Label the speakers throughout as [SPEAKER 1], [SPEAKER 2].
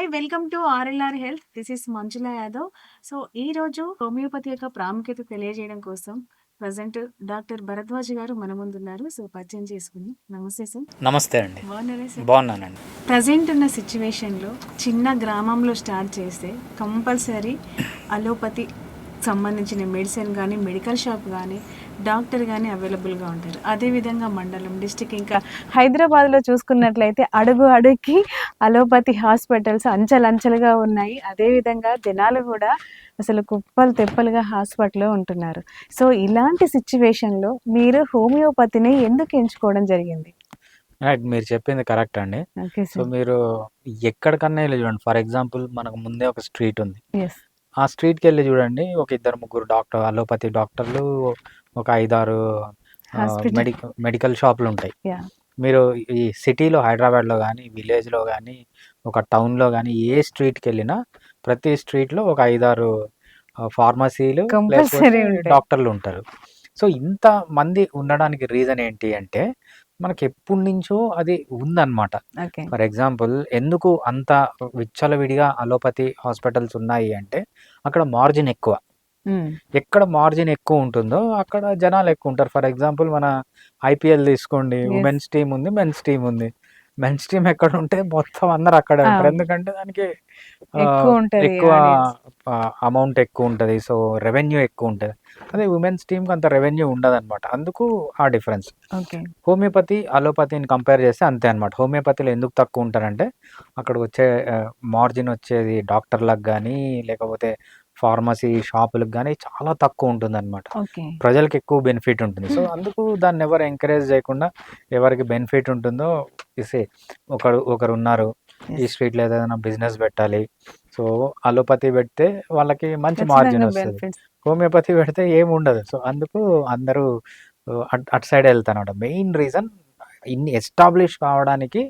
[SPEAKER 1] Hi! Welcome to RLR health. This is Manjula Yadav. So, ఈరోజు homeopathy యొక్క ప్రాముఖ్యత తెలియజేయడం కోసం ప్రెజెంట్ డాక్టర్ భరద్వాజ్ గారు మన ముందున్నారు. సో, పరిచయం చేసుకుందాం. నమస్తే సార్.
[SPEAKER 2] నమస్తే అండి.
[SPEAKER 1] బాగున్నారా సార్?
[SPEAKER 2] బాగున్నానండి.
[SPEAKER 1] ప్రెజెంట్ ఉన్న సిట్యుయేషన్‌లో చిన్న గ్రామంలో స్టార్ట్ చేస్తే కంపల్సరీ అలోపతి సంబంధించిన మెడిసిన్ గానీ, మెడికల్ షాప్ గానీ, డాక్టర్ గానీ అవైలబుల్‌గా ఉంటారు. అదేవిధంగా మండలం, డిస్ట్రిక్ట్ ఇంకా హైదరాబాద్‌లో చూసుకున్నట్లయితే అడుగు అడుగుకి అలోపతి హాస్పిటల్స్ అంచెలంచెలుగా ఉన్నాయి. అదేవిధంగా జనాలు కూడా అసలు కుప్పలు తెప్పలుగా హాస్పిటల్‌లో ఉంటున్నారు. సో, ఇలాంటి సిట్యుయేషన్‌లో మీరు హోమియోపతిని ఎందుకు ఎంచుకోవడం జరిగింది?
[SPEAKER 2] రైట్. మీరు చెప్పింది కరెక్ట్ అండి.
[SPEAKER 1] Okay
[SPEAKER 2] so,
[SPEAKER 1] sir.
[SPEAKER 2] మీరు ఎక్కడికన్నా ఎళ్లి చూడండి. ఫర్ ఎగ్జాంపుల్ మనకు ముందే ఒక స్ట్రీట్ ఉంది.
[SPEAKER 1] యెస్.
[SPEAKER 2] ఆ స్ట్రీట్‌కెళ్ళి చూడండి. ఒక ఇద్దరు, ముగ్గురు అలోపతి డాక్టర్లు, ఒక 5, 6
[SPEAKER 1] హాస్పిటల్.
[SPEAKER 2] మెడికల్ షాపులుంటాయి.
[SPEAKER 1] యాహ్!
[SPEAKER 2] మీరు ఈ సిటీలో హైదరాబాద్‌లో గానీ, విలేజ్‌లో గానీ, ఒక టౌన్‌లో గానీ ఏ స్ట్రీట్‌కెళ్ళినా ప్రతి స్ట్రీట్‌లో ఒక 5, 6 ఫార్మసీలు లేకపోతే
[SPEAKER 1] కంపల్సరీ ఉంటాయి.
[SPEAKER 2] డాక్టర్లుంటారు. సో, ఇంత మంది ఉండడానికి రీజన్ ఏంటి అంటే, మనకెప్పటినుంచో అది ఉందన్నమాట.
[SPEAKER 1] ఓకే.
[SPEAKER 2] ఫర్ ఎగ్జాంపుల్ ఎందుకు అంత విచ్చలవిడిగా అలోపతి హాస్పిటల్స్ ఉన్నాయి అంటే, అక్కడ మార్జిన్ ఎక్కువ.
[SPEAKER 1] హ్మ్.
[SPEAKER 2] ఎక్కడ మార్జిన్ ఎక్కువ ఉంటుందో అక్కడ జనాలు ఎక్కువ ఉంటారు. ఫర్ ఎగ్జాంపుల్ మన ఐపీఎల్ తీసుకోండి.
[SPEAKER 1] యెస్.
[SPEAKER 2] ఉమెన్స్ టీమ్ ఉంది, మెన్స్ టీమ్ ఉంది. మెన్స్ టీమ్ ఎక్కడుంటే మొత్తం అందరూ అక్కడే ఉంటారు.
[SPEAKER 1] అవును.
[SPEAKER 2] ఎందుకంటే దానికి
[SPEAKER 1] ఎక్కువుంటది
[SPEAKER 2] ఎక్కువ
[SPEAKER 1] ఆడియన్స్.
[SPEAKER 2] అమౌంట్ ఎక్కువుంటది. సో, రెవెన్యూ ఎక్కువుంటది. అదే ఉమెన్స్ టీమ్‌కి అంత రెవెన్యూ ఉండదనమాట. అందుకు ఆ డిఫరెన్స్.
[SPEAKER 1] ఓకే.
[SPEAKER 2] హోమియోపతి, అలోపతిని కంపేర్ చేస్తే అంతే అనమాట. హోమియోపతిలో ఎందుకు తక్కువుంటారంటే అక్కడ వచ్చే మార్జిన్ వచ్చేది డాక్టర్‌లకు గానీ, లేకపోతే ఫార్మసీ షాపులకు గానీ చాలా తక్కువుంటుందనమాట.
[SPEAKER 1] ఓకే.
[SPEAKER 2] ప్రజలకి ఎక్కువ బెనిఫిట్ ఉంటుంది. సో, అందుకు దాన్నెవరు ఎంకరేజ్ చేయకుండా ఎవరికి బెనిఫిట్ ఉంటుందో ఇసే ఒకరున్నారు. ఈ
[SPEAKER 1] యెస్.
[SPEAKER 2] స్ట్రీట్‌లో ఏదైనా బిజినెస్ పెట్టాలి. సో, అలోపతి పెడితే వాళ్ళకి మంచి
[SPEAKER 1] ఖచ్చితంగా
[SPEAKER 2] మార్జినొస్తది.
[SPEAKER 1] బెనిఫిట్స్.
[SPEAKER 2] హోమియోపతి పెడితే ఏముండదు. సో, అందుకు అందరూ అటు సైడే ఎళ్తారనమాట. మెయిన్ రీజన్ ఇన్ని ఎస్టాబ్లిష్ కావడానికి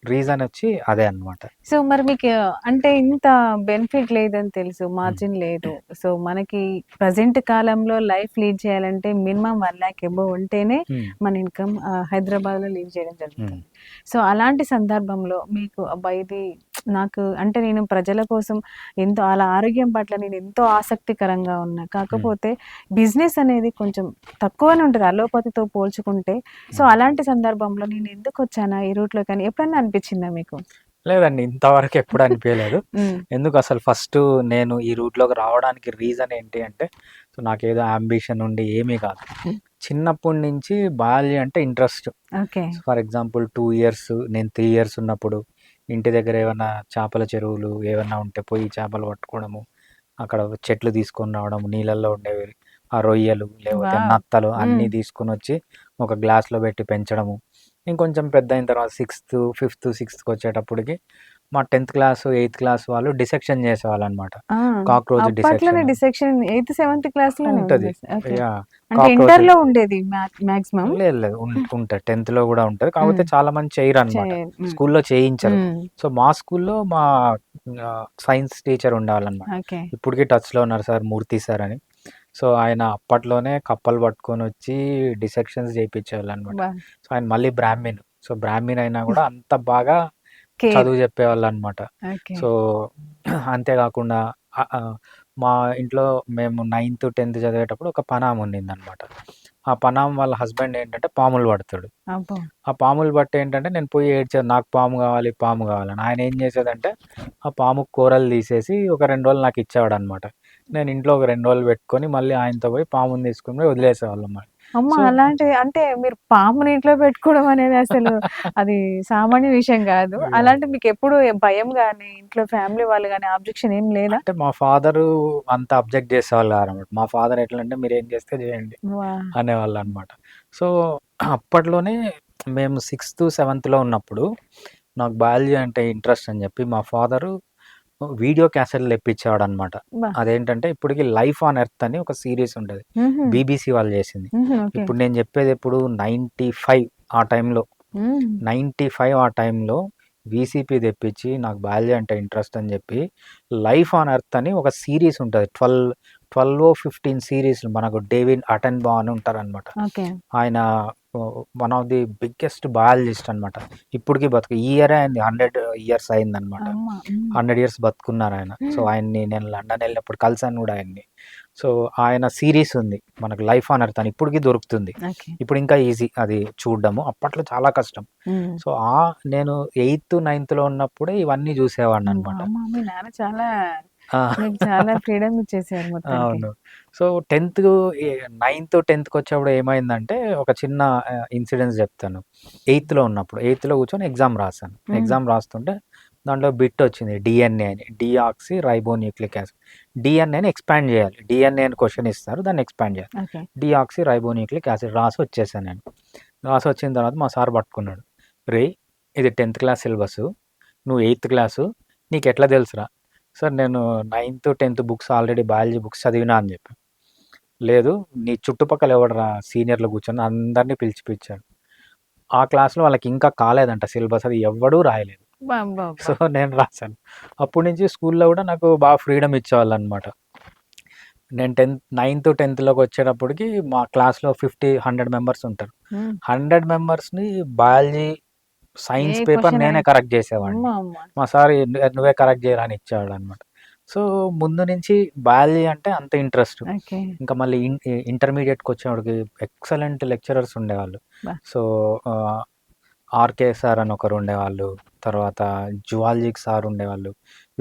[SPEAKER 2] రీజన్ వచ్చి అదే అన్నమాట.
[SPEAKER 1] సో, మరి మీకు అంటే ఇంత బెనిఫిట్ లేదని తెలుసు.
[SPEAKER 2] హ్మ్.
[SPEAKER 1] మార్జిన్ లేదు. సో, మనకి ప్రెజెంట్ కాలంలో లైఫ్ లీడ్ చేయాలంటే మినిమమ్ 1,00,000 అబోవ్ ఉంటేనే
[SPEAKER 2] హ్మ్.
[SPEAKER 1] మన ఇన్‌కమ్ హైదరాబాద్‌లో లీడ్ చేయడం
[SPEAKER 2] హ్మ్.
[SPEAKER 1] జరుగుతుంది. సో, అలాంటి సందర్భంలో మీకు అబ్బా! ఇది నాకు అంటే నేను ప్రజల కోసం ఎంతో అలా ఆరోగ్యం పట్ల నేను ఎంతో ఆసక్తికరంగా ఉన్నా.
[SPEAKER 2] హ్మ్.
[SPEAKER 1] కాకపోతే బిజినెస్ అనేది కొంచెం తక్కువనే ఉంటది అలోపతితో పోల్చుకుంటే. సో,
[SPEAKER 2] హ్మ్.
[SPEAKER 1] అలాంటి సందర్భంలో నేను ఎందుకొచ్చానా ఈ రూట్‌లోకి అని ఎప్పుడన్నా అనిపించిందా మీకు?
[SPEAKER 2] లేదండి. ఇంతవరకు ఎప్పుడు అనిపియలేదు.
[SPEAKER 1] హ్మ్.
[SPEAKER 2] ఎందుకు అసలు ఫస్టు నేను ఈ రూట్‌లోకి రావడానికి రీజన్ ఏంటి అంటే, సో, నాకేదో యాంబిషన్ ఉండి ఏమీ కాదు. చిన్నప్పటి నుంచి బయాలజీ అంటే interest.
[SPEAKER 1] Okay.
[SPEAKER 2] For example 2 years నేను 3 ఇయర్స్ ఉన్నప్పుడు ఇంటి దగ్గర ఏమన్నా చేపల చెరువులు ఏవన్నా ఉంటే పోయి చేపలు పట్టుకోవడము, అక్కడ చెట్లు తీసుకొని రావడం, నీళ్ళల్లో ఉండేవి ఆ రొయ్యలు లేకపోతే
[SPEAKER 1] వావ్!
[SPEAKER 2] నత్తలు
[SPEAKER 1] హ్మ్.
[SPEAKER 2] అన్నీ తీసుకొనొచ్చి ఒక గ్లాస్‌లో పెట్టి పెంచడము. ఇంకొంచెం పెద్దయిన తర్వాత ఫిఫ్త్, సిక్స్త్‌కొచ్చేటప్పటికి మా 10థ్ క్లాస్, 8థ్ క్లాస్ వాళ్ళు డిసెక్షన్ చేసేవాళ్ళనమాట.
[SPEAKER 1] ఆ!
[SPEAKER 2] కాక్రోచ్
[SPEAKER 1] అప్పట్లోనే
[SPEAKER 2] డిసెక్షన్
[SPEAKER 1] డిసెక్షన్ 8థ్, 7థ్ క్లాస్‌లోనే
[SPEAKER 2] ఉంటది.
[SPEAKER 1] ఉంది. ఓకే.
[SPEAKER 2] యాహ్!
[SPEAKER 1] అంటే
[SPEAKER 2] కాక్రోచ్
[SPEAKER 1] ఇంటర్‌లో ఉండేది మాక్సిమం.
[SPEAKER 2] లేదు లేదు. ఉంటది. 10థ్‌లో గూడా ఉంటది. కాకపోతే
[SPEAKER 1] హ్మ్.
[SPEAKER 2] చాలా మంది చెయ్యరనమాట.
[SPEAKER 1] హ్మ్.
[SPEAKER 2] స్కూల్‌లో చేయించరు.
[SPEAKER 1] హ్మ్.
[SPEAKER 2] సో, మా స్కూల్‌లో మా సైన్స్ టీచర్ ఉండేవాళ్ళనమాట.
[SPEAKER 1] ఓకే.
[SPEAKER 2] ఇప్పటికి టచ్‌లో ఉన్నారు సార్ మూర్తి సార్ అని. సో, ఆయన అప్పట్లోనే కప్పలు పట్టుకొనొచ్చి డిసెక్షన్స్ చేపిచ్చేవాళ్ళనమాట.
[SPEAKER 1] అబ్బా!
[SPEAKER 2] సో, ఆయన మళ్ళీ బ్రాహ్మిన్. సో, బ్రాహ్మిన్ అయినా గూడా అంత బాగా
[SPEAKER 1] కేర్.
[SPEAKER 2] చదువు చెప్పేవాళ్ళనమాట.
[SPEAKER 1] ఓకే.
[SPEAKER 2] సో, అంతే గాకుండా మా ఇంట్లో మేము 9థ్, 10థ్ చదివేటప్పుడు ఒక పనామె ఉండిందనమాట. ఆ పనామె వాళ్ళ హస్బెండ్ ఏంటంటే పాములు పడతాడు.
[SPEAKER 1] అబ్బో!
[SPEAKER 2] ఆ పాములు బట్టి ఏంటంటే నేను పోయి ఏడ్చాను. నాకు పాము గావాలి, పాము గావాలని. ఆయన ఏం చేసేదంటే ఆ పాము కూరలు తీసేసి ఒక 2 రోజులు నాకు ఇచ్చేవాడనమాట. నేను ఇంట్లో ఒక 2 రోజులు పెట్టుకొని మళ్ళీ ఆయనతో పోయి పాముని తీసుకొని పోయి వదిలేసేవాళ్ళం.
[SPEAKER 1] అమ్మ!
[SPEAKER 2] సో
[SPEAKER 1] అలాంటివి అంటే మీరు పాముని ఇంట్లో పెట్టుకోవడం అనేది అసలు అది సామాన్య విషయం గాదు.
[SPEAKER 2] యాహ్!
[SPEAKER 1] అలాంటివి మీకెప్పుడు భయం గాని, ఇంట్లో ఫ్యామిలీ వాళ్ళు గాని అబ్జెక్షన్ ఏం లేదా?
[SPEAKER 2] అంటే మా ఫాదరు అంత అబ్జెక్ట్ చేసేవాళ్ళు కాదనమాట. మా ఫాదర్ ఎట్లంటే మీరేం చేస్తే చేయండి
[SPEAKER 1] వాహ్!
[SPEAKER 2] అనేవాళ్ళనమాట. సో, అప్పట్లోనే మేము 6థ్, 7థ్‌లో ఉన్నప్పుడు నాకు బయాలజీ అంటే ఇంట్రెస్ట్ అని చెప్పి మా ఫాదరు వీడియో క్యాసెట్‌లు తెప్పించేవాడనమాట.
[SPEAKER 1] అబ్బా!
[SPEAKER 2] అదేంటంటే ఇప్పటికి 'లైఫ్ ఆన్ ఎర్త్' అని ఒక సీరీస్ ఉంటది.
[SPEAKER 1] హుహు.
[SPEAKER 2] బీబీసీ వాళ్ళు చేసింది.
[SPEAKER 1] హుహు. ఓకే.
[SPEAKER 2] ఇప్పుడు నేను చెప్పేది ఎప్పుడు 95 ఆ టైంలో.
[SPEAKER 1] హ్మ్.
[SPEAKER 2] 95 ఆ టైంలో వీసీపీ తెప్పించి నాకు బయాలజీ అంటే ఇంట్రెస్ట్ అని చెప్పి 'లైఫ్ ఆన్ ఎర్త్' అని ఒక సీరీస్ ఉంటది. 12 15 సీరీస్‌లు మనకు డేవిడ్ అటెన్‌బా అని ఉంటారనమాట.
[SPEAKER 1] ఓకే.
[SPEAKER 2] ఆయన one of the biggest biologist అనమాట. ఇప్పటికి బతుకు ఈ ఇయరే అయింది 100 ఇయర్స్ అయిందనమాట.
[SPEAKER 1] అమ్మ
[SPEAKER 2] 100 ఇయర్స్ బతుకున్నారు ఆయన. సో ఆయన్ని నేను లండన్ వెళ్ళినప్పుడు కలిసాను కూడా ఆయన్ని. సో ఆయన సిరీస్ ఉంది మనకు లైఫ్ ఆన్ ఎర్త్ అని, ఇప్పటికి దొరుకుతుంది.
[SPEAKER 1] ఓకే
[SPEAKER 2] ఇప్పుడు ఇంకా ఈజీ అది చూడడము, అప్పట్లో చాలా కష్టం. సో నేను 8th 9th ఉన్నప్పుడే ఇవన్నీ చూసేవాడిని అనమాట.
[SPEAKER 1] అమ్మ మీ నాన్న చాలా మీకు చాలా ఫ్రీడమ్ ఇచ్చేసారు మొత్తానికి.
[SPEAKER 2] అవును. సో 10th 9th 10th వచ్చేప్పుడు ఏమైందంటే ఒక చిన్న ఇన్సిడెంట్స్ చెప్తాను. 8th ఉన్నప్పుడు 8th కూర్చొని ఎగ్జామ్ రాసాను. ఎగ్జామ్ రాస్తుంటే దాంట్లో బిట్ వచ్చింది డిఎన్ఏ అని, డిఆక్సీ రైబోన్యూక్లిక్ యాసిడ్. డిఎన్ఏని ఎక్స్పాండ్ చేయాలి. డిఎన్ఏ అని క్వశ్చన్ ఇస్తారు, దాన్ని ఎక్స్పాండ్ చేయాలి.
[SPEAKER 1] ఓకే
[SPEAKER 2] డిఆక్సీ రైబోన్యూక్లిక్ యాసిడ్ రాసి వచ్చేసాను నేను. రాసి వచ్చిన తర్వాత మా సార్ పట్టుకున్నాడు. రేయ్ ఇది 10th క్లాస్ సిలబస్, నువ్వు 8th క్లాసు, నీకు ఎట్లా తెలుసురా? సార్ నేను 9th 10th books already biology books చదివినా అని చెప్పి. లేదు నీ చుట్టుపక్కల ఎవడరా సీనియర్లు కూర్చొని అందరినీ పిలిచిపిచ్చాడు. ఆ క్లాస్లో వాళ్ళకి ఇంకా కాలేదంట సిలబస్, అది ఎవ్వడూ రాయలేదు. సో నేను రాశాను. అప్పటి నుంచి స్కూల్లో కూడా నాకు బాగా ఫ్రీడమ్ ఇచ్చేవాళ్ళు అనమాట. నేను 9th 10thలోకి వచ్చేటప్పటికి మా క్లాస్లో 100 మెంబర్స్ ఉంటారు. 100 మెంబర్స్ని బయాలజీ సైన్స్
[SPEAKER 1] ఏ
[SPEAKER 2] పేపర్
[SPEAKER 1] క్వశ్చన్
[SPEAKER 2] నేనే కరెక్ట్ చేసేవాడిని. మా సార్ నువ్వే కరెక్ట్ చేయరా అని ఇచ్చేవాడు అనమాట. సో ముందు నుంచి బయాలజీ అంటే అంత ఇంట్రెస్ట్.
[SPEAKER 1] ఓకే
[SPEAKER 2] ఇంకా మళ్ళీ ఇంటర్మీడియట్కి వచ్చేవాడికి ఎక్సలెంట్ లెక్చరర్స్ ఉండేవాళ్ళు.
[SPEAKER 1] బా.
[SPEAKER 2] సో ఆర్కే సార్ అని ఒకరు ఉండేవాళ్ళు, తర్వాత జువాలజీకి సార్ ఉండేవాళ్ళు.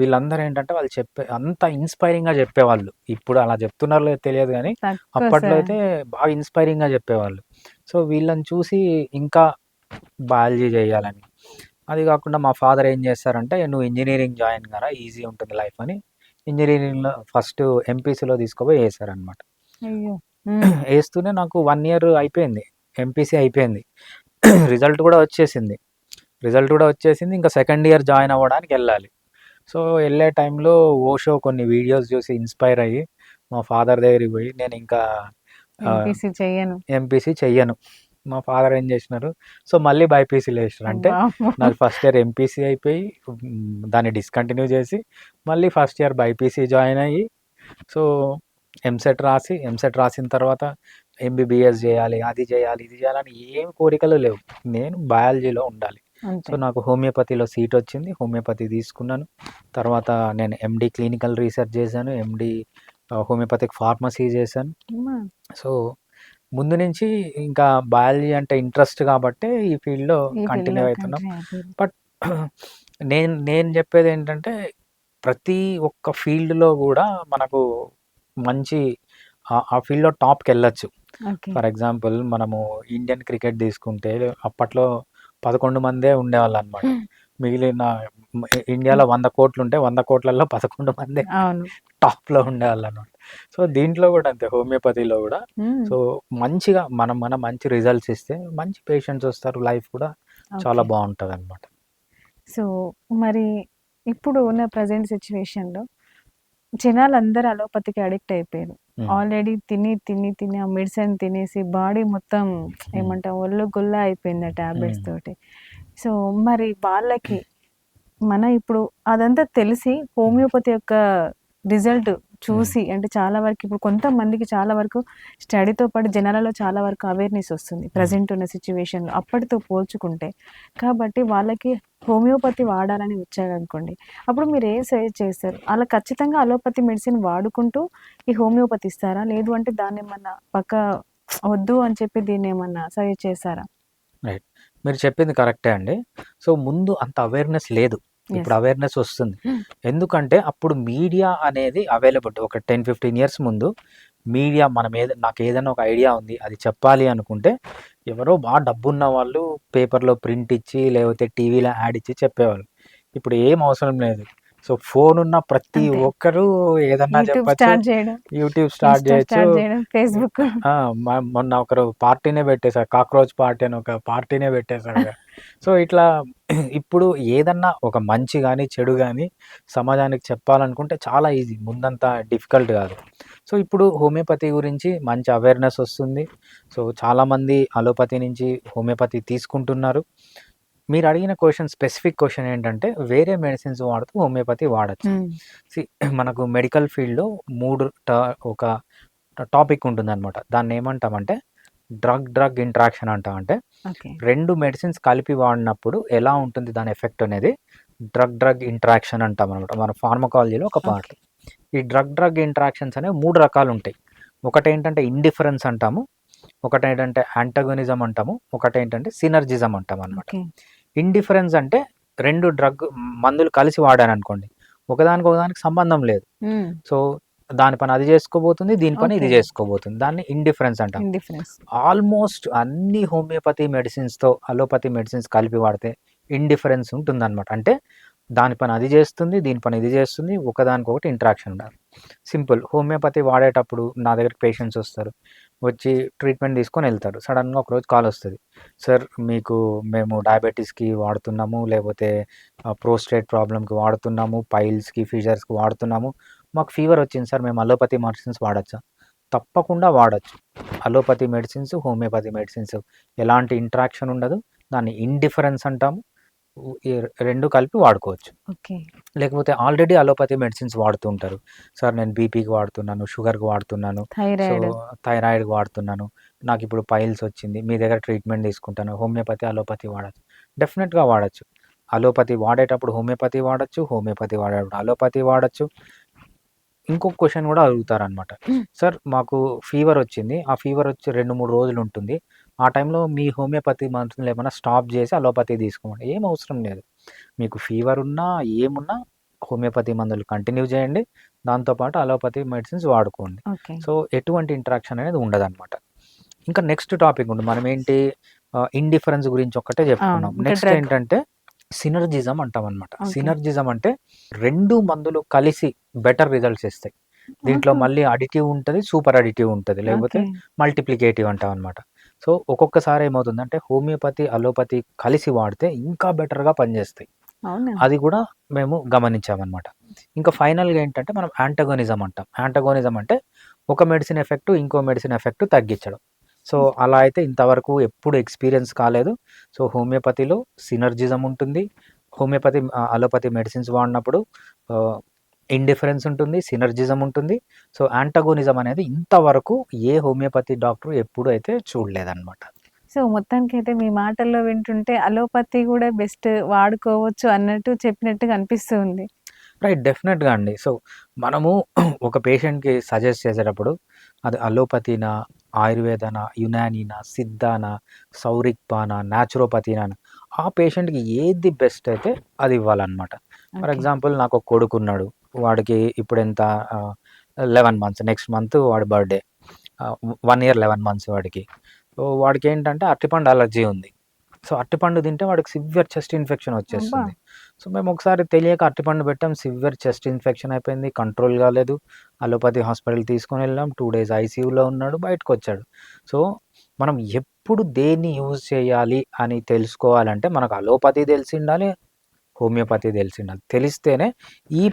[SPEAKER 2] వీళ్ళందరూ ఏంటంటే వాళ్ళు అంత ఇన్స్పైరింగ్గా చెప్పేవాళ్ళు. ఇప్పుడు అలా చెప్తున్నారో లేదో తెలియదు కానీ అప్పట్లో అయితే బాగా ఇన్స్పైరింగ్గా చెప్పేవాళ్ళు. సో వీళ్ళని చూసి ఇంకా బయాలజీ చేయాలని. అది కాకుండా మా ఫాదర్ ఏం చేస్తారంటే నువ్వు ఇంజనీరింగ్ జాయిన్ కారా, ఈజీ ఉంటుంది లైఫ్ అని ఇంజనీరింగ్లో ఫస్ట్ ఎంపీసీలో తీసుకుపోయి వేసారనమాట.
[SPEAKER 1] అయ్యో
[SPEAKER 2] వేస్తూనే నాకు 1 year అయిపోయింది, ఎంపీసీ అయిపోయింది. రిజల్ట్ కూడా వచ్చేసింది. ఇంకా సెకండ్ ఇయర్ జాయిన్ అవ్వడానికి వెళ్ళాలి. సో వెళ్ళే టైంలో ఓషో కొన్ని వీడియోస్ చూసి ఇన్స్పైర్ అయ్యి మా ఫాదర్ దగ్గరికి పోయి నేను ఇంకా ఎంపీసీ చెయ్యను. మా ఫాదర్ ఏం చేసినారు, సో మళ్ళీ బైపీసీలో వేసినారు. అంటే నాకు ఫస్ట్ ఇయర్ ఎంపీసీ అయిపోయి దాన్ని డిస్కంటిన్యూ చేసి మళ్ళీ ఫస్ట్ ఇయర్ బైపీసీ జాయిన్ అయ్యి, సో ఎంసెట్ రాసిన తర్వాత ఎంబీబీఎస్ చేయాలి, అది చేయాలి, ఇది చేయాలని ఏం కోరికలు లేవు. నేను బయాలజీలో ఉండాలి. సో నాకు హోమియోపతిలో సీట్ వచ్చింది, హోమియోపతి తీసుకున్నాను. తర్వాత నేను ఎండి క్లినికల్ రీసెర్చ్ చేశాను, ఎండి హోమియోపతిక్ ఫార్మసీ చేశాను. సో ముందు నుంచి ఇంకా బయాలజీ అంటే ఇంట్రెస్ట్ కాబట్టి ఈ ఫీల్డ్లో కంటిన్యూ అవుతున్నాం. బట్ నేను చెప్పేది ఏంటంటే ప్రతి ఒక్క ఫీల్డ్లో కూడా మనకు మంచి ఆ ఫీల్డ్లో టాప్కి వెళ్ళొచ్చు. ఫర్ ఎగ్జాంపుల్ మనము ఇండియన్ క్రికెట్ తీసుకుంటే అప్పట్లో 11 మందే ఉండేవాళ్ళు అనమాట. మిగిలిన ఇండియాలో 100 కోట్లు ఉంటే 100 కోట్లలో 11 మందే టాప్లో ఉండేవాళ్ళు అనమాట. సో దీంట్లో కూడా అంతే, హోమియోపతిలో కూడా. సో మంచిగా మనం మంచి రిజల్ట్స్ ఇస్తే మంచి పేషెంట్స్ వస్తారు, లైఫ్ కూడా చాలా బాగుంటుంది అనమాట.
[SPEAKER 1] సో మరి ఇప్పుడు ఉన్న ప్రజెంట్ సిచ్యువేషన్లో జనాలు అందరూ అలోపతికి అడిక్ట్ అయిపోయారు. ఆల్రెడీ తిని ఆ మెడిసిన్ తినేసి బాడీ మొత్తం ఏమంటాం ఒళ్ళు గుల్ల అయిపోయింది ఆ టాబ్లెట్స్ తోటి. సో మరి వాళ్ళకి మన ఇప్పుడు అదంతా తెలిసి హోమియోపతి యొక్క రిజల్ట్ చూసి అంటే చాలా వరకు ఇప్పుడు కొంతమందికి చాలా వరకు స్టడీతో పాటు జనాలలో చాలా వరకు అవేర్నెస్ వస్తుంది ప్రజెంట్ ఉన్న సిచ్యువేషన్లో అప్పటితో పోల్చుకుంటే. కాబట్టి వాళ్ళకి హోమియోపతి వాడాలని వచ్చారనుకోండి, అప్పుడు మీరు ఏం సజెస్ట్ చేస్తారు? అలా ఖచ్చితంగా అలోపతి మెడిసిన్ వాడుకుంటూ ఈ హోమియోపతి ఇస్తారా, లేదు అంటే దాన్ని ఏమన్నా పక్క వద్దు అని చెప్పి దీన్ని ఏమన్నా సజెస్ట్ చేస్తారా?
[SPEAKER 2] రైట్, మీరు చెప్పింది కరెక్టే అండి. సో ముందు అంత అవేర్నెస్ లేదు, ఇప్పుడు అవేర్నెస్ వస్తుంది. ఎందుకంటే అప్పుడు మీడియా అనేది అవైలబుల్. ఒక 10-15 years ముందు మీడియా నాకు ఏదైనా ఒక ఐడియా ఉంది అది చెప్పాలి అనుకుంటే ఎవరో బాగా డబ్బున్న వాళ్ళు పేపర్లో ప్రింట్ ఇచ్చి లేకపోతే టీవీలో యాడ్ ఇచ్చి చెప్పేవాళ్ళు. ఇప్పుడు ఏం అవసరం లేదు. సో ఫోన్ ఉన్న ప్రతి ఒక్కరు ఏదన్నా చెప్పచ్చు, యూట్యూబ్ స్టార్ట్ చేయొచ్చు, ఫేస్బుక్. మొన్న ఒకరు పార్టీనే పెట్టేశారు, కాక్రోచ్ పార్టీ అని ఒక పార్టీనే పెట్టేశారు. సో ఇట్లా ఇప్పుడు ఏదన్నా ఒక మంచి కానీ చెడు కానీ సమాజానికి చెప్పాలనుకుంటే చాలా ఈజీ, ముందంతా డిఫికల్ట్ కాదు. సో ఇప్పుడు హోమియోపతి గురించి మంచి అవేర్నెస్ వస్తుంది. సో చాలామంది అలోపతి నుంచి హోమియోపతి తీసుకుంటున్నారు. మీరు అడిగిన స్పెసిఫిక్ క్వశ్చన్ ఏంటంటే వేరే మెడిసిన్స్ వాడుతూ హోమియోపతి వాడచ్చు. మనకు మెడికల్ ఫీల్డ్లో ఒక టాపిక్ ఉంటుంది అనమాట. దాన్ని ఏమంటామంటే డ్రగ్ ఇంటరాక్షన్ అంటాం. అంటే
[SPEAKER 1] ఓకే.
[SPEAKER 2] 2 మెడిసిన్స్ కలిపి వాడినప్పుడు ఎలా ఉంటుంది దాని ఎఫెక్ట్ అనేది డ్రగ్ ఇంటరాక్షన్ అంటామనమాట. మన ఫార్మకాలజీలో ఒక పార్ట్.
[SPEAKER 1] ఓకే.
[SPEAKER 2] ఈ డ్రగ్ ఇంటరాక్షన్స్ అనేవి 3 రకాలుంటాయి. ఒకటేంటంటే ఇండిఫరెన్స్ అంటాము, ఒకటేంటంటే యాంటగోనిజం అంటాము, ఒకటేంటంటే సినర్జిజం అంటామనమాట.
[SPEAKER 1] ఓకే.
[SPEAKER 2] ఇండిఫరెన్స్ అంటే 2 మందులు కలిసి వాడాననుకోండి, ఒకదానికి సంబంధం లేదు. సో, దాని పని అది చేసుకోబోతుంది, దీని పని ఇది
[SPEAKER 1] ఓకే.
[SPEAKER 2] చేసుకోబోతుంది. దాన్ని ఇండిఫరెన్స్ అంటాం.
[SPEAKER 1] ఇండిఫరెన్స్.
[SPEAKER 2] ఆల్మోస్ట్ అన్ని హోమియోపతి మెడిసిన్స్‌తో అలోపతి మెడిసిన్స్ కలిపి వాడితే ఇండిఫరెన్స్ ఉంటుందనమాట. అంటే దాని పని అది చేస్తుంది, దీని పని ఇది చేస్తుంది, ఒకదానికొకటి ఇంటరాక్షన్ ఉండాలి. సింపుల్. హోమియోపతి వాడేటప్పుడు నా దగ్గరికి పేషెంట్స్ వస్తారు. వచ్చి ట్రీట్మెంట్ తీసుకొని వెళ్తారు. సడన్‌గా ఒకరోజు కాల్ వస్తది. సార్ మీకు మేము డయాబెటిస్‌కి వాడుతున్నాము, లేకపోతే ప్రోస్టేట్ ప్రాబ్లమ్‌కి వాడుతున్నాము, పైల్స్‌కి, ఫిషర్స్‌కి వాడుతున్నాము. మాకు ఫీవర్ వచ్చింది సార్, మేము అలోపతి మెడిసిన్స్ వాడొచ్చా? తప్పకుండా వాడొచ్చు. అలోపతి మెడిసిన్స్, హోమియోపతి మెడిసిన్స్ ఎలాంటి ఇంటరాక్షన్ ఉండదు. దాన్ని ఇండిఫరెన్స్ అంటాము. ఈ 2 కలిపి వాడుకోవచ్చు.
[SPEAKER 1] ఓకే.
[SPEAKER 2] లేకపోతే ఆల్రెడీ అలోపతి మెడిసిన్స్ వాడుతూ ఉంటారు. సార్ నేను బీపీకి వాడుతున్నాను, షుగర్‌కి వాడుతున్నాను, సో
[SPEAKER 1] థైరాయిడ్.
[SPEAKER 2] థైరాయిడ్‌కి వాడుతున్నాను. నాకిప్పుడు పైల్స్ వచ్చింది. మీ దగ్గర ట్రీట్మెంట్ తీసుకుంటాను. హోమియోపతి, అలోపతి వాడొచ్చు. డెఫినెట్‌గా వాడొచ్చు. అలోపతి వాడేటప్పుడు హోమియోపతి వాడొచ్చు. హోమియోపతి వాడేటప్పుడు అలోపతి వాడొచ్చు. ఇంకొక క్వెషన్ కూడా అడుగుతారనమాట. సార్ మాకు ఫీవర్ వచ్చింది. ఆ ఫీవర్ వచ్చి 2, 3 రోజులు ఉంటుంది. ఆ టైంలో మీ హోమియోపతి మందులు ఏమన్నా స్టాప్ చేసి అలోపతి తీసుకోమండి. ఏం అవసరం లేదు. మీకు ఫీవర్ ఉన్నా, ఏమున్నా హోమియోపతి మందులు కంటిన్యూ చేయండి. దాంతో పాటు అలోపతి మెడిసిన్స్ వాడుకోండి.
[SPEAKER 1] ఓకే.
[SPEAKER 2] సో, ఎటువంటి ఇంటరాక్షన్ అనేది ఉండదనమాట. ఇంకా నెక్స్ట్ టాపిక్ ఉంది. మనం ఏంటి ఇండిఫరెన్స్ గురించి ఒక్కటే చెప్పుకున్నాం.
[SPEAKER 1] ఇంకా
[SPEAKER 2] నెక్స్ట్
[SPEAKER 1] డ్రగ్.
[SPEAKER 2] ఏంటంటే సినర్జిజం అంటామనమాట.
[SPEAKER 1] ఓకే.
[SPEAKER 2] సినర్జిజం అంటే 2 మందులు కలిసి బెటర్ రిజల్ట్స్ ఇస్తాయి. దీంట్లో
[SPEAKER 1] ఆహా!
[SPEAKER 2] మళ్ళీ అడిటివ్ ఉంటది, సూపర్ అడిటివ్ ఉంటది. లేకపోతే
[SPEAKER 1] ఓకే.
[SPEAKER 2] మల్టిప్లికేటివ్ అంటామనమాట. సో, ఒక్కొక్కసారి ఏమవుతుందంటే హోమియోపతి, అలోపతి కలిసి వాడితే ఇంకా బెటర్‌గా పనిచేస్తాయి.
[SPEAKER 1] అవునా?
[SPEAKER 2] అది కూడా మేము గమనించామనమాట. ఇంకా ఫైనల్‌గా ఏంటంటే మనం యాంటగోనిజం అంటాం. యాంటగోనిజం అంటే ఒక మెడిసిన్ ఎఫెక్ట్ ఇంకో మెడిసిన్ ఎఫెక్ట్ తగ్గించడం. సో, అలా అయితే ఇంతవరకు ఎప్పుడు ఎక్స్‌పీరియన్స్ కాలేదు. సో, హోమియోపతిలో సినర్జిజం ఉంటుంది. అలోపతి మెడిసిన్స్ వాడినప్పుడు ఆహ్, ఇండిఫరెన్స్ ఉంటుంది, సినర్జిజం ఉంటుంది. సో, యాంటగోనిజం అనేది ఇంతవరకు ఏ హోమియోపతి డాక్టర్ ఎప్పుడు అయితే చూడలేదనమాట.
[SPEAKER 1] సో, మొత్తానికైతే మీ మాటల్లో వింటుంటే అలోపతి గూడా బెస్ట్ వాడుకోవచ్చు అన్నట్టు చెప్పినట్టుగా అనిపిస్తూ ఉంది.
[SPEAKER 2] రైట్. డెఫినెట్‌గా అండి. సో, మనము ఒక పేషెంట్‌కి సజెస్ట్ చేసేటప్పుడు అది అలోపతినా, ఆయుర్వేదనా, యునానీనా, సిద్ధానా, సౌరిక్పానా, న్యాచురోపతీనా ఆ పేషెంట్‌కి ఏది బెస్ట్ అయితే అది ఇవ్వాలనమాట. For
[SPEAKER 1] okay.
[SPEAKER 2] ఎగ్జాంపుల్ నాకొక కొడుకున్నాడు. వాడికి ఇప్పుడెంత 11 మంత్స్. నెక్స్ట్ మంత్ వాడి బర్త్‌డే. 1 ఇయర్ 11 మంత్స్ వాడికి. సో, వాడికేంటంటే అరటిపండు అలర్జీ ఉంది. సో, అరటిపండు తింటే వాడికి సివియర్ చెస్ట్ ఇన్ఫెక్షన్
[SPEAKER 1] అబ్బా!
[SPEAKER 2] వచ్చేస్తుంది. సో, మేము ఒకసారి తెలియక అరటిపండు పెట్టాం. సివియర్ చెస్ట్ ఇన్ఫెక్షన్ అయిపోయింది. కంట్రోల్ కాలేదు. అలోపతి హాస్పిటల్‌కి తీసుకొనెళ్ళాం. 2 డేస్ ఐసీయూలో ఉన్నాడు. బయటకొచ్చాడు. సో, మనం ఎప్పుడు దేన్ని యూజ్ చేయాలి అని తెలుసుకోవాలంటే మనకు అలోపతి తెలిసుండాలి, హోమియోపతి తెలిసుండాలి. తెలిస్తేనే ఈ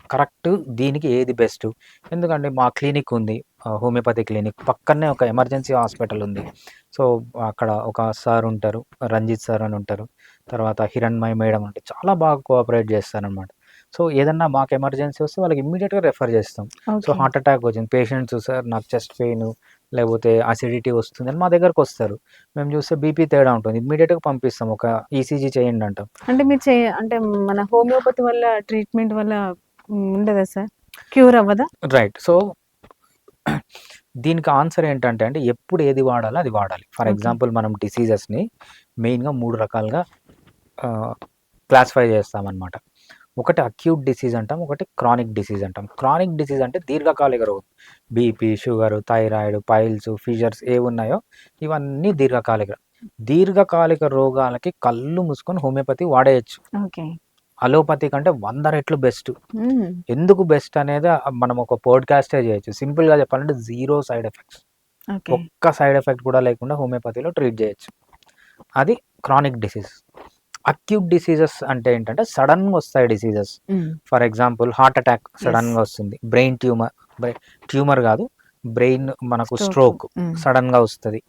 [SPEAKER 2] కరెక్ట్ దీనికి ఏది బెస్ట్. ఎందుకంటే మా క్లినిక్ ఉంది. Homeopathy clinic. పక్కనే ఒక ఎమర్జెన్సీ హాస్పిటల్ ఉంది. సో, అక్కడ ఒక సార్ ఉంటారు. రంజిత్ సార్ అని ఉంటారు. తర్వాత హిరణ్మయి మేడం అంటే చాలా బాగా కోఆపరేట్ చేస్తారనమాట. సో, ఏదన్నా మాకు ఎమర్జెన్సీ వస్తే వాళ్ళకి ఇమ్మీడియేట్‌గా రెఫర్ చేస్తాం. So,
[SPEAKER 1] okay.
[SPEAKER 2] హార్ట్ అటాక్ వచ్చింది. పేషెంట్స్ సార్ నాకు చెస్ట్ పెయిన్ లేకపోతే అసిడిటీ వస్తుందని మా దగ్గరకొస్తారు. మేము చూస్తే బీపీ తేడా ఉంటుంది. ఇమ్మీడియేట్‌గా పంపిస్తాం. ఒక ఈసీజీ చేయండి అంటాం.
[SPEAKER 1] అంటే మీరు అంటే మన హోమియోపతి వల్ల ట్రీట్మెంట్ వల్ల ఉండదా సార్? క్యూర్ అవ్వదా?
[SPEAKER 2] రైట్. సో, దీనికి ఆన్సర్ ఏంటంటే అండి ఎప్పుడు ఏది వాడాలో అది వాడాలి. For
[SPEAKER 1] okay.
[SPEAKER 2] ఎగ్జాంపుల్ మనం డిసీజెస్‌ని మెయిన్‌గా 3 రకాలుగా ఆహ్, క్లాసిఫై చేస్తామనమాట. ఒకటి అక్యూట్ డిసీజ్ అంటాం. ఒకటి క్రానిక్ డిసీజ్ అంటాం. క్రానిక్ డిసీజ్ అంటే దీర్ఘకాలిక రోగం. BP, sugar, thyroid, piles, fissures ఏవున్నాయో ఇవన్నీ దీర్ఘకాలిక. దీర్ఘకాలిక రోగాలకి కళ్ళు మూసుకొని హోమియోపతి వాడేయొచ్చు.
[SPEAKER 1] ఓకే.
[SPEAKER 2] అలోపతి కంటే 100 రెట్లు బెస్ట్.
[SPEAKER 1] హ్మ్.
[SPEAKER 2] ఎందుకు బెస్ట్ అనేది మనం ఒక పోడ్‌కాస్టే చేయొచ్చు. సింపుల్‌గా చెప్పాలంటే 0 సైడ్ ఎఫెక్ట్స్.
[SPEAKER 1] ఓకే.
[SPEAKER 2] ఒక్క సైడ్ ఎఫెక్ట్ కూడా లేకుండా హోమియోపతిలో ట్రీట్ చేయొచ్చు. అది క్రానిక్ డిసీజ్. అక్యూట్ డిసీజెస్ అంటే ఏంటంటే సడన్‌గా వస్తాయి డిసీజెస్.
[SPEAKER 1] హ్మ్.
[SPEAKER 2] For example heart attack
[SPEAKER 1] yes.
[SPEAKER 2] సడన్‌గా వస్తుంది. బ్రెయిన్ ట్యూమర్ కాదు. బ్రెయిన్ మనకు స్ట్రోక్
[SPEAKER 1] హ్మ్.
[SPEAKER 2] సడన్‌గా వస్తది.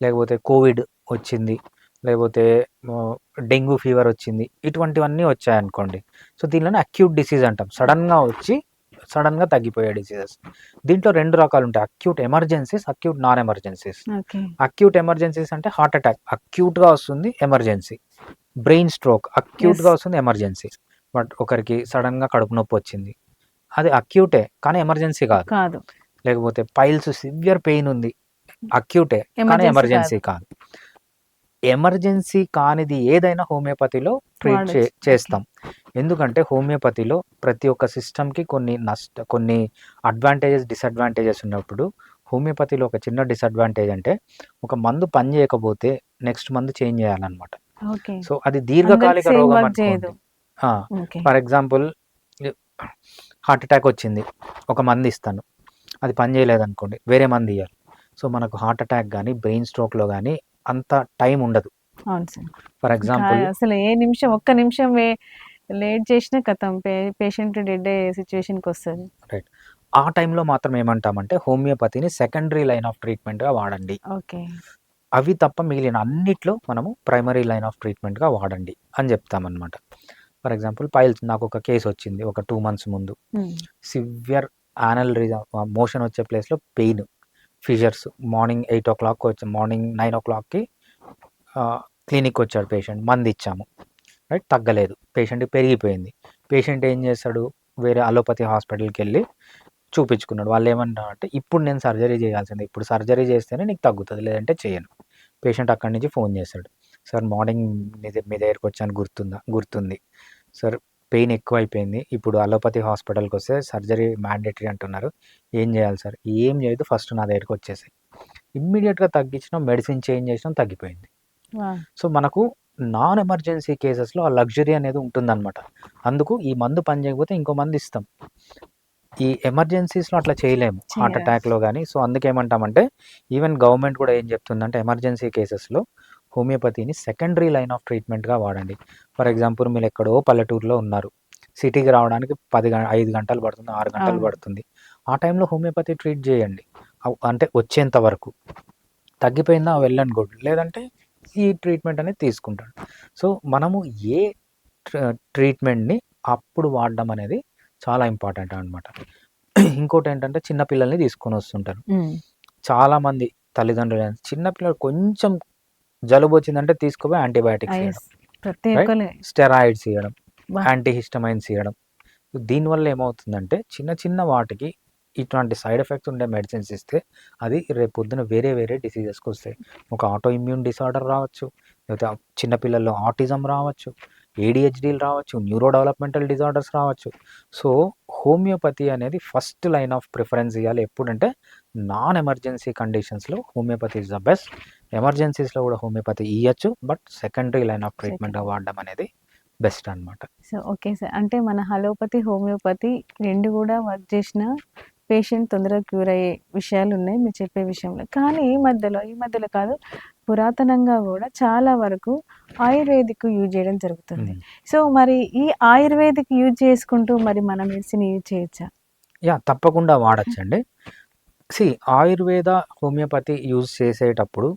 [SPEAKER 2] లేకపోతే కోవిడ్ వచ్చింది. లేకపోతే డెంగ్యూ ఫీవర్ వచ్చింది. ఇటువంటివన్నీ వచ్చాయనుకోండి. సో, దీనిలోనే అక్యూట్ డిసీజ్ అంటాం. సడన్‌గా వచ్చి సడన్గా తగ్గిపోయే డిసీజెస్. దీంట్లో 2 రకాలు ఉంటాయి, acute emergencies, acute non emergencies.
[SPEAKER 1] Okay.
[SPEAKER 2] Acute emergencies అంటే హార్ట్ అటాక్ అక్యూట్గా వస్తుంది, ఎమర్జెన్సీ. బ్రెయిన్ స్ట్రోక్ అక్యూట్గా
[SPEAKER 1] యెస్.
[SPEAKER 2] వస్తుంది, ఎమర్జెన్సీ. బట్ ఒకరికి సడన్గా కడుపు నొప్పి వచ్చింది, అది అక్యూటే కానీ ఎమర్జెన్సీ కాదు.
[SPEAKER 1] కాదు.
[SPEAKER 2] లేకపోతే పైల్స్ సివియర్ పెయిన్ ఉంది, అక్యూటే కానీ
[SPEAKER 1] ఎమర్జెన్సీ
[SPEAKER 2] ఎమర్జెన్సీ కాదు. ఎమర్జెన్సీ కానిది ఏదైనా హోమియోపతిలో ట్రీట్
[SPEAKER 1] వాడొచ్చు. ఓకే.
[SPEAKER 2] చేస్తాం. ఎందుకంటే హోమియోపతిలో ప్రతి ఒక్క సిస్టమ్‌కి కొన్ని అడ్వాంటేజెస్, డిసడ్వాంటేజెస్ ఉన్నప్పుడు హోమియోపతిలో ఒక చిన్న డిసడ్వాంటేజ్ అంటే ఒక మందు పని చేయకపోతే నెక్స్ట్ మందు చేంజ్ చేయాలన్నమాట.
[SPEAKER 1] ఓకే.
[SPEAKER 2] సో అది
[SPEAKER 1] అందరికి
[SPEAKER 2] దీర్ఘకాలిక
[SPEAKER 1] సేమ్
[SPEAKER 2] రోగం
[SPEAKER 1] వర్క్ చేయదు.
[SPEAKER 2] అనుకోండి.
[SPEAKER 1] Okay.
[SPEAKER 2] For example heart attack వచ్చింది, ఒక మందు ఇస్తాను, అది పని చేయలేదనుకోండి, వేరే మందు ఇయ్యాలి. సో మనకు హార్ట్ అటాక్ గానీ, బ్రెయిన్ స్ట్రోక్‌లో గానీ అంత టైం ఉండదు.
[SPEAKER 1] అవును సార్.
[SPEAKER 2] ఫర్ ఎగ్జాంపుల్
[SPEAKER 1] అసలు ఏ నిమిషం, ఒక్క నిమిషం లేట్ చేసినా కథం పేషెంట్ డెడ్ అయ్యే సిచ్యువేషన్‌కొస్తది.
[SPEAKER 2] రైట్. ఆ టైంలో మాత్రం ఏమంటామంటే హోమియోపతిని సెకండరీ లైన్ ఆఫ్ ట్రీట్మెంట్‌గా వాడండి.
[SPEAKER 1] ఓకే.
[SPEAKER 2] అవి తప్ప మిగిలిన అన్నిట్లో మనము ప్రైమరీ లైన్ ఆఫ్ ట్రీట్మెంట్‌గా వాడండి అని చెప్తామన్నమాట. ఫర్ ఎగ్జాంపుల్ పైల్స్, నాకు ఒక కేస్ వచ్చింది ఒక 2 మంత్స్ ముందు. సివియర్ యానల్ మోషన్ వచ్చే ప్లేస్‌లో పెయిన్, ఫిషర్స్. మార్నింగ్ 8:00 వచ్చి మార్నింగ్ 9:00కి క్లినిక్ వచ్చాడు పేషెంట్, మందు ఇచ్చాము, రైట్, తగ్గలేదు, పేషెంట్‌కి పెరిగిపోయింది. పేషెంట్ ఏం చేస్తాడు, వేరే అలోపతి హాస్పిటల్‌కి వెళ్ళి చూపించుకున్నాడు. వాళ్ళు ఏమంటారంటే ఇప్పుడు నేను సర్జరీ చేయాల్సిందే, ఇప్పుడు సర్జరీ చేస్తేనే నీకు తగ్గుతుంది, లేదంటే చేయను. పేషెంట్ అక్కడి నుంచి ఫోన్ చేస్తాడు, సార్ మార్నింగ్ మీ దగ్గరికి వచ్చాను గుర్తుంది సార్, పెయిన్ ఎక్కువైపోయింది, ఇప్పుడు అలోపతి హాస్పిటల్కి వస్తే సర్జరీ మ్యాండేటరీ అంటున్నారు, ఏం చేయాలి సార్? ఏం చేయదు, ఫస్ట్ నా దగ్గరికి వచ్చేసాయి. ఇమ్మీడియట్గా తగ్గించినాం, మెడిసిన్ చేంజ్ చేసినాం, తగ్గిపోయింది. సో మనకు నాన్ ఎమర్జెన్సీ కేసెస్లో ఆ లగ్జరీ అనేది ఉంటుందన్నమాట. అందుకు ఈ మందు పని చేయకపోతే ఇంకో మందు ఇస్తాం. ఈ ఎమర్జెన్సీస్లో అట్లా చేయలేము, హార్ట్ అటాక్లో కానీ. సో అందుకేమంటామంటే ఈవెన్ గవర్నమెంట్ కూడా ఏం చెప్తుందంటే ఎమర్జెన్సీ కేసెస్లో హోమియోపతిని సెకండరీ లైన్ ఆఫ్ ట్రీట్మెంట్గా వాడండి. ఫర్ ఎగ్జాంపుల్ మీరు ఎక్కడో పల్లెటూరులో ఉన్నారు, సిటీకి రావడానికి 5 గంటలు పడుతుంది, 6 గంటలు పడుతుంది. ఆ టైంలో హోమియోపతి ట్రీట్ చేయండి, అంటే వచ్చేంత వరకు. తగ్గిపోయిందా వెళ్ళండి గుడ్, లేదంటే ఈ ట్రీట్మెంట్ అనేది తీసుకుంటాడు. సో మనము ఏ ట్రీట్మెంట్ని అప్పుడు వాడడం అనేది చాలా ఇంపార్టెంట్ అనమాట. ఇంకోటి ఏంటంటే చిన్నపిల్లల్ని తీసుకొని వస్తుంటారు చాలామంది తల్లిదండ్రులు. చిన్నపిల్లలు కొంచెం జలుబు వచ్చిందంటే తీసుకుపోయి యాంటీబయాటిక్స్ ఇవ్వడం, స్టెరాయిడ్స్ ఇవ్వడం, యాంటీహిస్టమైన్స్ ఇవ్వడం. దీనివల్ల ఏమవుతుందంటే చిన్న చిన్న వాటికి ఇట్లాంటి సైడ్ ఎఫెక్ట్స్ ఉండే మెడిసిన్స్ ఇస్తే అది రేపు పొద్దున వేరే డిసీజెస్కి వస్తాయి. ఒక ఆటో ఇమ్యూన్ డిసార్డర్ రావచ్చు, లేకపోతే చిన్నపిల్లల్లో ఆటిజం రావచ్చు, ఏడిహెచ్డీలు రావచ్చు, న్యూరో డెవలప్మెంటల్ డిజార్డర్స్ రావచ్చు. సో హోమియోపతి అనేది ఫస్ట్ లైన్ ఆఫ్ ప్రిఫరెన్స్ ఇవ్వాలి ఎప్పుడంటే నాన్ ఎమర్జెన్సీ కండిషన్స్లో హోమియోపతి ఇస్ ద బెస్ట్. ఎమర్జెన్సీస్లో కూడా హోమియోపతి ఇవ్వచ్చు, బట్ సెకండరీ లైన్ ఆఫ్ ట్రీట్మెంట్గా వాడడం అనేది బెస్ట్ అనమాట.
[SPEAKER 1] సో ఓకే సార్, అంటే మన అలోపతి, హోమియోపతి 2 కూడా వర్క్ చేసిన పేషెంట్ తొందరగా క్యూర్ అయ్యే విషయాలు ఉన్నాయి మీరు చెప్పే విషయంలో. కానీ ఈ మధ్యలో కాదు, పురాతనంగా కూడా చాలా వరకు ఆయుర్వేదిక్ యూజ్ చేయడం జరుగుతుంది. సో మరి ఈ ఆయుర్వేదిక్ యూజ్ చేసుకుంటూ మరి మన మెడిసిన్ యూజ్ చేయొచ్చా?
[SPEAKER 2] తప్పకుండా వాడచ్చండి. ఆయుర్వేద, హోమియోపతి యూజ్ చేసేటప్పుడు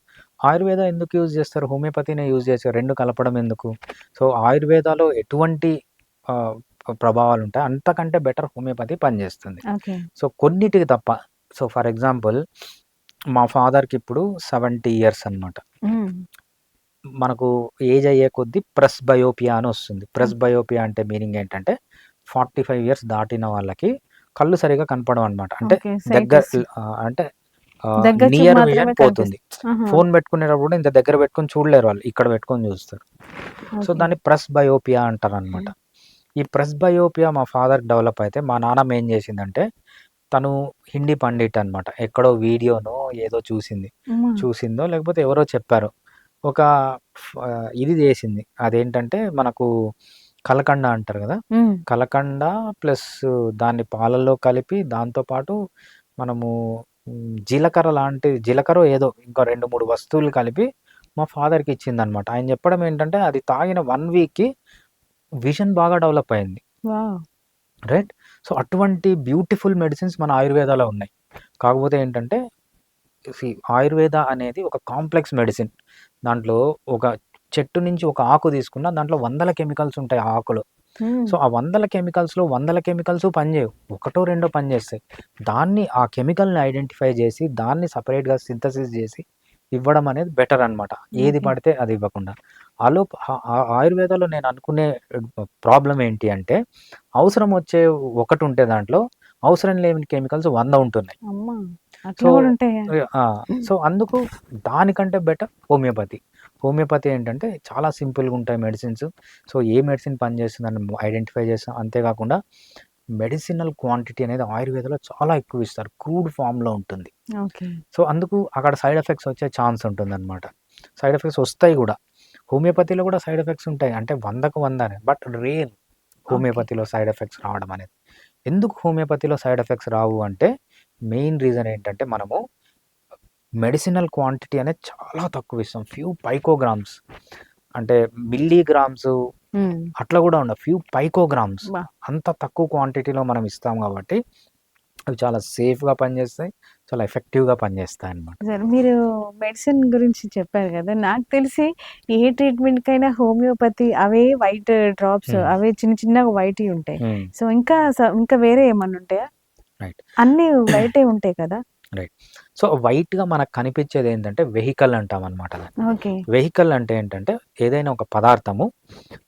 [SPEAKER 2] ఆయుర్వేద ఎందుకు యూజ్ చేస్తారు, హోమియోపతినే యూజ్ చేస్తారు, 2 కలపడం ఎందుకు? సో ఆయుర్వేదాలో ఎటువంటి ప్రభావాలు ఉంటాయి, అంతకంటే బెటర్ హోమియోపతి పనిచేస్తుంది. సో కొన్నిటికి తప్ప. సో ఫర్ ఎగ్జాంపుల్ మా ఫాదర్కి ఇప్పుడు 70 ఇయర్స్ అనమాట. మనకు ఏజ్ అయ్యే కొద్దీ ప్రెస్ బయోపియా అని వస్తుంది. ప్రెస్ బయోపియా అంటే మీనింగ్ ఏంటంటే 45 ఇయర్స్ దాటిన వాళ్ళకి కళ్ళు సరిగా కనపడవు అనమాట. అంటే నియర్ విజన్ పోతుంది. ఫోన్ పెట్టుకునేటప్పుడు ఇంత దగ్గర పెట్టుకొని చూడలేరు వాళ్ళు, ఇక్కడ పెట్టుకొని చూస్తారు. సో దాన్ని ప్రెస్ బయోపియా అంటారు అనమాట. ఈ ప్రెస్ బయోపియా మా ఫాదర్ డెవలప్ అయితే మా నాన్నమ్మ ఏం చేసిందంటే, తను హిందీ పండిట్ అనమాట. ఎక్కడో వీడియోనో ఏదో చూసిందో లేకపోతే ఎవరో చెప్పారు, ఒక ఇది చేసింది. అదేంటంటే మనకు కలకండ అంటారు కదా, కలకండ ప్లస్ దాన్ని పాలల్లో కలిపి దాంతోపాటు మనము జీలకర్ర ఏదో ఇంకా 2-3 వస్తువులు కలిపి మా ఫాదర్కి ఇచ్చిందనమాట. ఆయన చెప్పడం ఏంటంటే అది తాగిన 1 వీక్కి విజన్ బాగా డెవలప్ అయింది, రైట్. సో అటువంటి బ్యూటిఫుల్ మెడిసిన్స్ మన ఆయుర్వేదాలో ఉన్నాయి. కాకపోతే ఏంటంటే ఆయుర్వేద అనేది ఒక కాంప్లెక్స్ మెడిసిన్. దాంట్లో ఒక చెట్టు నుంచి ఒక ఆకు తీసుకున్న దాంట్లో 100 కెమికల్స్ ఉంటాయి ఆ ఆకులో. సో ఆ వందల కెమికల్స్ పనిచేయవు, ఒకటో రెండో పనిచేస్తాయి. దాన్ని ఆ కెమికల్ని ఐడెంటిఫై చేసి దాన్ని సపరేట్గా సింథసిస్ చేసి ఇవ్వడం అనేది బెటర్ అనమాట, ఏది
[SPEAKER 1] ఓకే.
[SPEAKER 2] పడితే అది ఇవ్వకుండా. ఆయుర్వేదంలో నేను అనుకునే ప్రాబ్లం ఏంటి అంటే, అవసరం వచ్చే ఒకటి ఉంటే దాంట్లో అవసరం లేని కెమికల్స్ 100 ఉంటున్నాయి.
[SPEAKER 1] అమ్మా! అట్లా
[SPEAKER 2] సో
[SPEAKER 1] కూడా ఉంటాయా?
[SPEAKER 2] సో అందుకు దానికంటే బెటర్ హోమియోపతి. హోమియోపతి ఏంటంటే చాలా సింపుల్గా ఉంటాయి మెడిసిన్స్. సో ఏ మెడిసిన్ పనిచేస్తుందని ఐడెంటిఫై చేస్తాం. అంతేకాకుండా మెడిసినల్ క్వాంటిటీ అనేది ఆయుర్వేదంలో చాలా ఎక్కువ ఇస్తారు, క్రూడ్ ఫామ్లో ఉంటుంది.
[SPEAKER 1] ఓకే.
[SPEAKER 2] సో అందుకు అక్కడ సైడ్ ఎఫెక్ట్స్ వచ్చే ఛాన్స్ ఉంటుందన్నమాట. సైడ్ ఎఫెక్ట్స్ వస్తాయి కూడా. హోమియోపతిలో కూడా సైడ్ ఎఫెక్ట్స్ ఉంటాయి, అంటే 100కు 100 బట్ రేర్ హోమియోపతిలో సైడ్ ఎఫెక్ట్స్ రావడం అనేది. ఎందుకు హోమియోపతిలో సైడ్ ఎఫెక్ట్స్ రావు అంటే, మెయిన్ రీజన్ ఏంటంటే మనము మెడిసినల్ క్వాంటిటీ అనేది చాలా తక్కువ ఇస్తాం. ఫ్యూ పైకోగ్రామ్స్, అంటే మిల్లీగ్రామ్స్
[SPEAKER 1] హ్మ్.
[SPEAKER 2] అట్లా కూడా ఉండవు, ఫ్యూ పైకోగ్రామ్స్.
[SPEAKER 1] బా!
[SPEAKER 2] అంత తక్కువ క్వాంటిటీలో మనం ఇస్తాం కాబట్టి అవి చాలా సేఫ్గా పనిచేస్తాయి, చాలా ఎఫెక్టివ్గా పనిచేస్తాయి అన్నమాట.
[SPEAKER 1] సరే, మీరు మెడిసిన్ గురించి చెప్పారు కదా! నాకు తెలిసి ఏ ట్రీట్మెంట్‌కైనా హోమియోపతి అవే వైట్ డ్రాప్స్ అవే చిన్న చిన్నగా వైట్‌యి ఉంటాయి. సో, ఇంకా వేరే ఏమన్నా ఉంటాయా?
[SPEAKER 2] రైట్.
[SPEAKER 1] అన్నీ వైటే ఉంటాయి కదా!
[SPEAKER 2] రైట్. సో వైట్‌గా మనకు కనిపించేది ఏంటంటే వెహికల్ అంటాం అనమాట దాన్ని.
[SPEAKER 1] ఓకే.
[SPEAKER 2] వెహికల్ అంటే ఏంటంటే ఏదైనా ఒక పదార్థము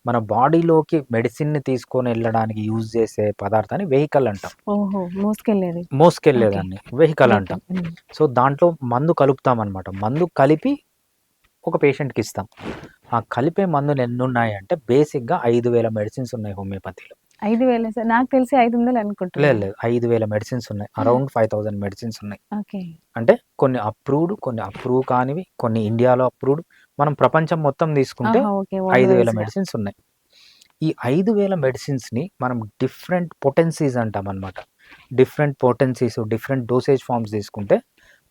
[SPEAKER 2] మన బాడీలోకి మెడిసిన్‌ని తీసుకొని వెళ్ళడానికి యూజ్ చేసే పదార్థాన్ని వెహికల్ అంటాం.
[SPEAKER 1] ఓహో! మోసుకెళ్ళేది.
[SPEAKER 2] మోసుకెళ్ళేదాన్ని వెహికల్ అంటాం.
[SPEAKER 1] వెహికల్.
[SPEAKER 2] సో దాంట్లో మందు కలుపుతాం అనమాట. మందు కలిపి ఒక పేషెంట్‌కి ఇస్తాం. ఆ కలిపే మందులు ఎన్నున్నాయంటే బేసిక్‌గా 5000 మెడిసిన్స్ ఉన్నాయి హోమియోపతిలో.
[SPEAKER 1] 5,000 సార్. నాకు తెలిసి 500 అనుకుంటున్నా.
[SPEAKER 2] లేదు 5000 మెడిసిన్స్ ఉన్నాయి. అరౌండ్ 5000 మెడిసిన్స్ ఉన్నాయి.
[SPEAKER 1] ఓకే.
[SPEAKER 2] అంటే కొన్ని అప్రూవ్డ్, కొన్ని అప్రూవ్ కానివి, కొన్ని ఇండియాలో అప్రూవ్డ్. మనం ప్రపంచం మొత్తం తీసుకుంటే
[SPEAKER 1] ఆహా! ఓకే.
[SPEAKER 2] 5000
[SPEAKER 1] వైస్‌గా.
[SPEAKER 2] మెడిసిన్స్ ఉన్నాయి. ఈ 5000 మెడిసిన్స్‌ని మనం డిఫరెంట్ పొటెన్సీస్ అంటామనమాట. Different potencies, different dosage forms తీసుకుంటే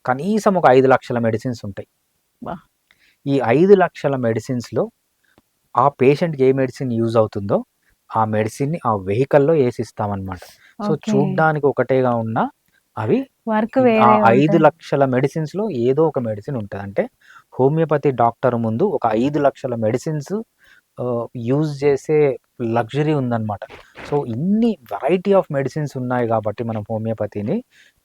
[SPEAKER 2] కనీసం ఒక 5,00,000 మెడిసిన్స్ ఉంటాయి.
[SPEAKER 1] బా!
[SPEAKER 2] ఈ 5,00,000 మెడిసిన్స్‌లో ఆ పేషెంట్‌కి ఏ మెడిసిన్ యూజ్ అవుతుందో ఆ మెడిసిన్‌ని ఆ వెహికల్‌లో ఏసిస్తామనమాట. So
[SPEAKER 1] okay.
[SPEAKER 2] చూడ్డానికి ఒకటేగా ఉన్నా అవి
[SPEAKER 1] వర్క్
[SPEAKER 2] ఆ
[SPEAKER 1] వేరే
[SPEAKER 2] 5,00,000 మెడిసిన్స్‌లో ఏదో ఒక మెడిసిన్ ఉంటది. అంటే హోమియోపతి డాక్టర్ ముందు ఒక 5,00,000 మెడిసిన్స్ యూజ్ చేసే లగ్జరీ ఉందన్నమాట. సో ఇన్ని వెరైటీ ఆఫ్ మెడిసిన్స్ ఉన్నాయి కాబట్టి మనం హోమియోపతిని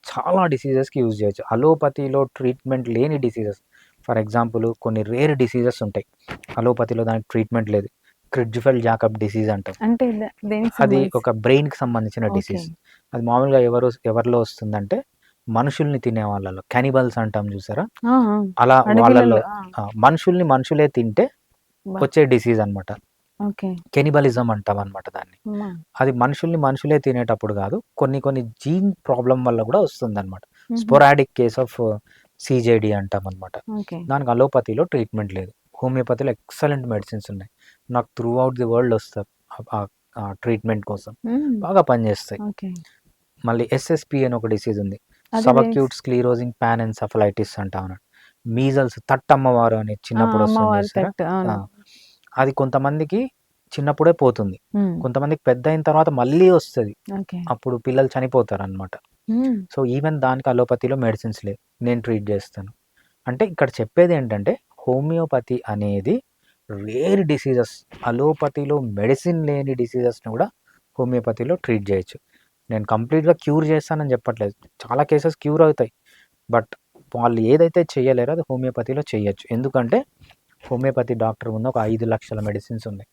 [SPEAKER 2] చాలా డిసీజెస్‌కి యూజ్ చేయొచ్చు. అలోపతిలో ట్రీట్మెంట్ లేని డిసీజెస్, ఫర్ ఎగ్జాంపుల్ కొన్ని రేర్ డిసీజెస్ ఉంటాయి. అలోపతిలో దానికి ట్రీట్మెంట్ లేదు. క్రిడ్జ్‌ఫెల్ జాకబ్ డిసీజ్ అంటాం.
[SPEAKER 1] అంటే దేనికి
[SPEAKER 2] అది
[SPEAKER 1] సంబంధించి?
[SPEAKER 2] ఒక బ్రెయిన్‌కి సంబంధించిన
[SPEAKER 1] ఓకే.
[SPEAKER 2] డిసీజ్. అది మామూలుగా ఎవరిలో వస్తుందంటే మనుషుల్ని తినే వాళ్ళలో, కానిబల్స్ అంటాం చూసారా?
[SPEAKER 1] ఆ! ఆ!
[SPEAKER 2] అలా వాళ్ళలో
[SPEAKER 1] అడవిలలో.
[SPEAKER 2] మనుషులే తింటే
[SPEAKER 1] బా!
[SPEAKER 2] వచ్చే డిసీజ్ అనమాట.
[SPEAKER 1] ఓకే.
[SPEAKER 2] కెనిబలిజం అంటాం అనమాట దాన్ని.
[SPEAKER 1] అమ్మా!
[SPEAKER 2] అది మనుషులే తినేటప్పుడు కాదు, కొన్ని జీన్ ప్రాబ్లమ్ వల్ల కూడా వస్తుందన్నమాట.
[SPEAKER 1] హుహు.
[SPEAKER 2] స్పోరాడిక్ కేస్ ఆఫ్ సీజేడీ అంటాం అనమాట.
[SPEAKER 1] ఓకే.
[SPEAKER 2] దానికి అలోపతిలో ట్రీట్మెంట్ లేదు. హోమియోపతిలో ఎక్సలెంట్ మెడిసిన్స్ ఉన్నాయి. నాకు త్రూ ఔట్ ది వరల్డ్ వస్తారు ఆ ట్రీట్మెంట్ కోసం.
[SPEAKER 1] హ్మ్.
[SPEAKER 2] బాగా పనిచేస్తాయి.
[SPEAKER 1] ఓకే.
[SPEAKER 2] మళ్ళీ ఎస్ఎస్పి అని ఒక డిసీజ్ ఉంది.
[SPEAKER 1] అది
[SPEAKER 2] సబక్యూట్ స్క్లీరోజింగ్ పాన్ఎన్సెఫలైటిస్ అంటాం అన్నట్టు. మీజల్స్, తట్టమ్మవారు అని చిన్నప్పుడు వస్తుంది
[SPEAKER 1] అమ్మవారి
[SPEAKER 2] చూసారా?
[SPEAKER 1] తట్టు. అవును.
[SPEAKER 2] అది కొంతమందికి చిన్నప్పుడే పోతుంది.
[SPEAKER 1] హ్మ్.
[SPEAKER 2] కొంతమందికి పెద్దయిన తర్వాత మళ్ళీ వస్తది.
[SPEAKER 1] ఓకే.
[SPEAKER 2] అప్పుడు పిల్లలు చనిపోతారనమాట.
[SPEAKER 1] హ్మ్.
[SPEAKER 2] సో ఈవెన్ దానికి అలోపతిలో మెడిసిన్స్ లేవు. నేను ట్రీట్ చేస్తాను. అంటే ఇక్కడ చెప్పేది ఏంటంటే హోమియోపతి అనేది రేర్ డిసీజెస్, అలోపతిలో మెడిసిన్ లేని డిసీజెస్‌ని కూడా హోమియోపతిలో ట్రీట్ చేయొచ్చు. నేను కంప్లీట్‌గా క్యూర్ చేస్తానని చెప్పట్లేదు. చాలా కేసెస్ క్యూర్ అవుతాయి. బట్ వాళ్ళు ఏదైతే చేయలేరో అది హోమియోపతిలో చేయొచ్చు. ఎందుకంటే హోమియోపతి డాక్టర్ ముందు ఒక 5,00,000 మెడిసిన్స్ ఉన్నాయి.